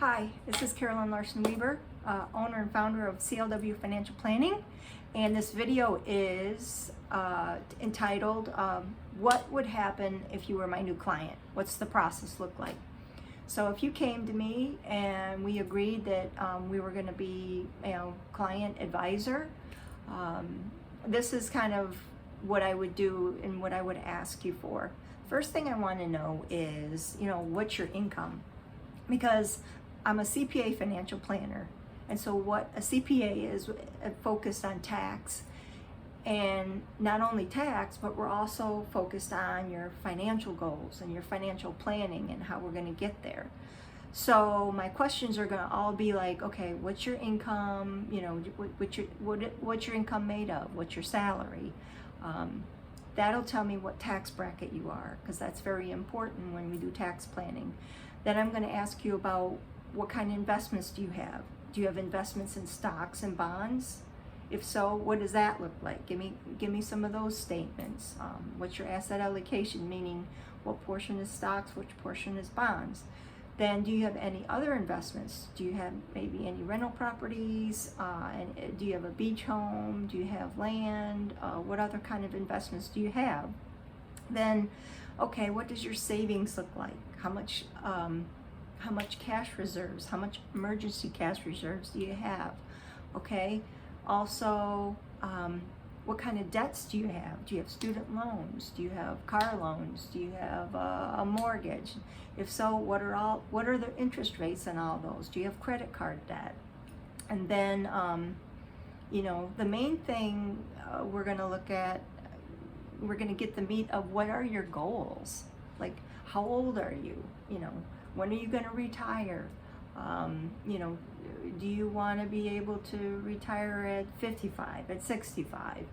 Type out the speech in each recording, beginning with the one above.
Hi, this is Carolyn Larsen-Wieber, owner and founder of CLW Financial Planning, and this video is entitled, What Would Happen If You Were My New Client? What's the process look like? So if you came to me and we agreed that we were going to be, client advisor, this is kind of what I would do and what I would ask you for. First thing I want to know is, what's your income? Because I'm a CPA financial planner, and so what a CPA is focused on tax, and not only tax, but we're also focused on your financial goals and your financial planning and how we're going to get there. So my questions are going to all be like, okay, what's your income? What's your income made of? What's your salary? That'll tell me what tax bracket you are, because that's very important when we do tax planning. Then I'm going to ask you about what kind of investments do you have? Do you have investments in stocks and bonds? If so, what does that look like? Give me some of those statements. What's your asset allocation, meaning what portion is stocks, which portion is bonds? Then do you have any other investments? Do you have maybe any rental properties? And do you have a beach home? Do you have land? What other kind of investments do you have? Then, okay, what does your savings look like? How much cash reserves? How much emergency cash reserves do you have? Okay. Also, what kind of debts do you have? Do you have student loans? Do you have car loans? Do you have a mortgage? If so, what are the interest rates on all those? Do you have credit card debt? And then, the main thing we're going to look at, we're going to get the meat of what are your goals? Like, how old are you? When are you going to retire? Do you want to be able to retire at 55, at 65?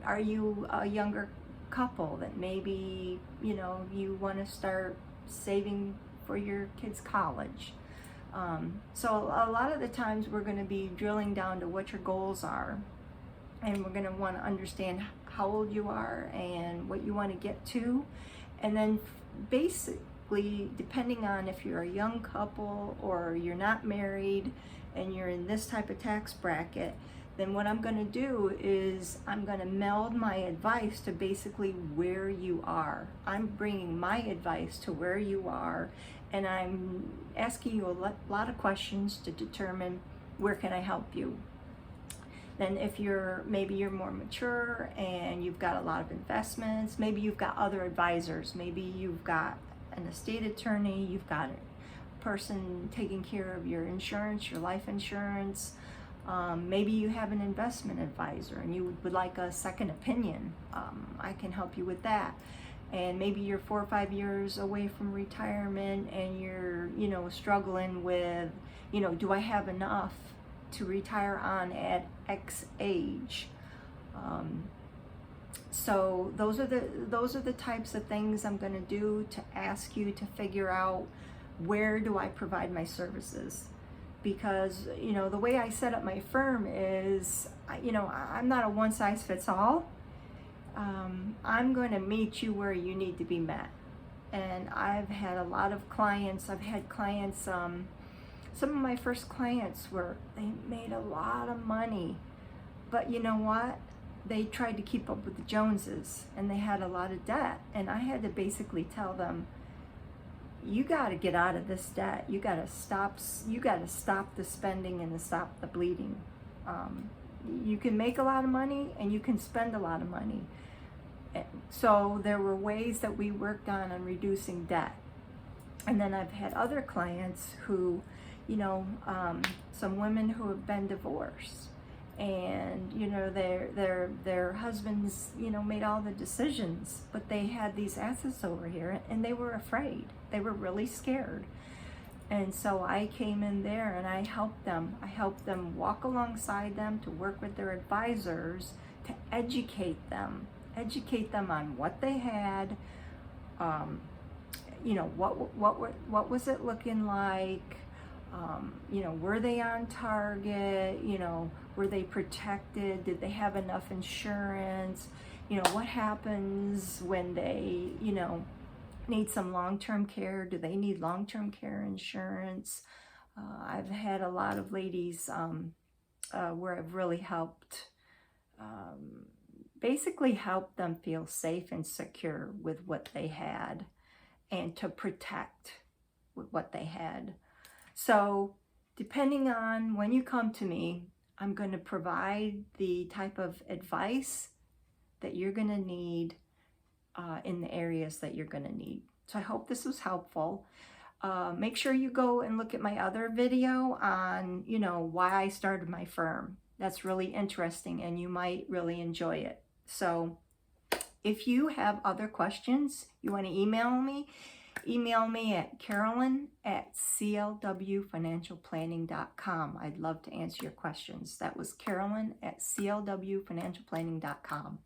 Are you a younger couple that maybe, you want to start saving for your kids' college? So a lot of the times we're going to be drilling down to what your goals are, and we're going to want to understand how old you are and what you want to get to. And then basically, depending on if you're a young couple or you're not married and you're in this type of tax bracket, then what I'm going to do is I'm going to meld my advice to basically where you are. I'm bringing my advice to where you are, and I'm asking you a lot of questions to determine where can I help you. Then if maybe you're more mature and you've got a lot of investments, maybe you've got other advisors, maybe you've got an estate attorney, you've got a person taking care of your insurance, your life insurance, maybe you have an investment advisor and you would like a second opinion. I can help you with that. And maybe you're 4 or 5 years away from retirement and you're, struggling with, do I have enough to retire on at X age? So those are the types of things I'm going to do to ask you to figure out where do I provide my services. Because the way I set up my firm is, I'm not a one size fits all. I'm going to meet you where you need to be met. And I've had a lot of clients. I've had clients, some of my first clients they made a lot of money, but you know what? They tried to keep up with the Joneses and they had a lot of debt. And I had to basically tell them, you got to get out of this debt. You got to stop the spending and to stop the bleeding. You can make a lot of money and you can spend a lot of money. So there were ways that we worked on reducing debt. And then I've had other clients who, some women who have been divorced, and their husbands made all the decisions, but they had these assets over here and they were afraid. They were really scared. And so I came in there and I helped them walk alongside them, to work with their advisors, to educate them on what they had, what was it looking like, were they on target, were they protected, did they have enough insurance, what happens when they, need some long-term care? Do they need long-term care insurance? I've had a lot of ladies where I've really helped, basically help them feel safe and secure with what they had and to protect what they had. So depending on when you come to me, I'm going to provide the type of advice that you're going to need in the areas that you're going to need. So I hope this was helpful. Make sure you go and look at my other video on, why I started my firm. That's really interesting and you might really enjoy it. So if you have other questions, you want to email me at carolyn@clwfinancialplanning.com. I'd love to answer your questions. That was carolyn@clwfinancialplanning.com.